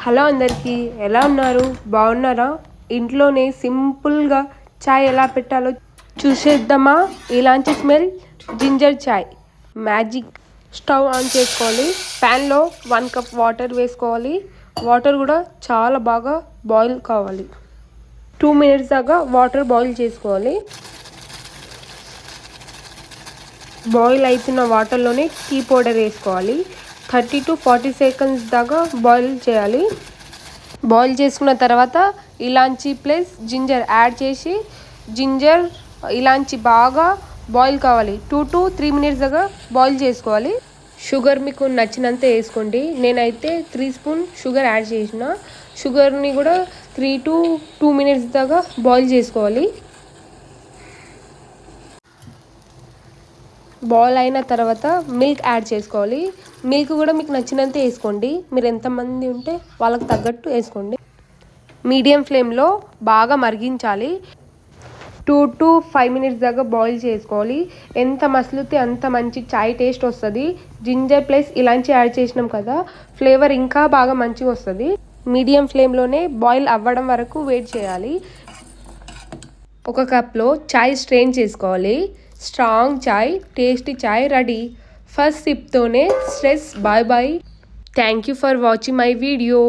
Hello అందరికీ, ఎలా ఉన్నారు? బాగున్నారా? ఇంట్లోనే సింపుల్గా చాయ్ ఎలా పెట్టాలో చూసేద్దామా? ఇలాంటి smell ginger chai magic. Stove on చేసుకోవాలి. ప్యాన్లో 1 కప్ వాటర్ వేసుకోవాలి. వాటర్ కూడా చాలా బాగా బాయిల్ కావాలి. 2 మినిట్స్ దాకా వాటర్ బాయిల్ చేసుకోవాలి. బాయిల్ అవుతున్న వాటర్లోనే టీ పౌడర్ వేసుకోవాలి. 30 to 40 సెకండ్స్ దాకా బాయిల్ చేయాలి. బాయిల్ చేసుకున్న తర్వాత ఇలాంచి ప్లస్ జింజర్ యాడ్ చేసి జింజర్ ఇలాంచి బాగా బాయిల్ కావాలి. 2 to 3 మినిట్స్ దాకా బాయిల్ చేసుకోవాలి. షుగర్ మీకు నచ్చినంత వేసుకోండి. నేనైతే 3 స్పూన్ షుగర్ యాడ్ చేసిన. షుగర్ని కూడా 3 to 2 మినిట్స్ దాకా బాయిల్ చేసుకోవాలి. బాయిల్ అయిన తర్వాత మిల్క్ యాడ్ చేసుకోవాలి. మిల్క్ కూడా మీకు నచ్చినంత వేసుకోండి. మీరు ఎంతమంది ఉంటే వాళ్ళకి తగ్గట్టు వేసుకోండి. మీడియం ఫ్లేమ్లో బాగా మరిగించాలి. 2 to 5 మినిట్స్ దాకా బాయిల్ చేసుకోవాలి. ఎంత మసిలితే అంత మంచి చాయ్ టేస్ట్ వస్తుంది. జింజర్ ప్లస్ ఇలాంచి యాడ్ చేసినాం కదా, ఫ్లేవర్ ఇంకా బాగా మంచిగా వస్తుంది. మీడియం ఫ్లేమ్లోనే బాయిల్ అవ్వడం వరకు వెయిట్ చేయాలి. ఒక కప్లో చాయ్ స్ట్రెయిన్ చేసుకోవాలి. Strong chai, tasty chai ready. First సిప్తోనే stress bye bye. Thank you for watching my video.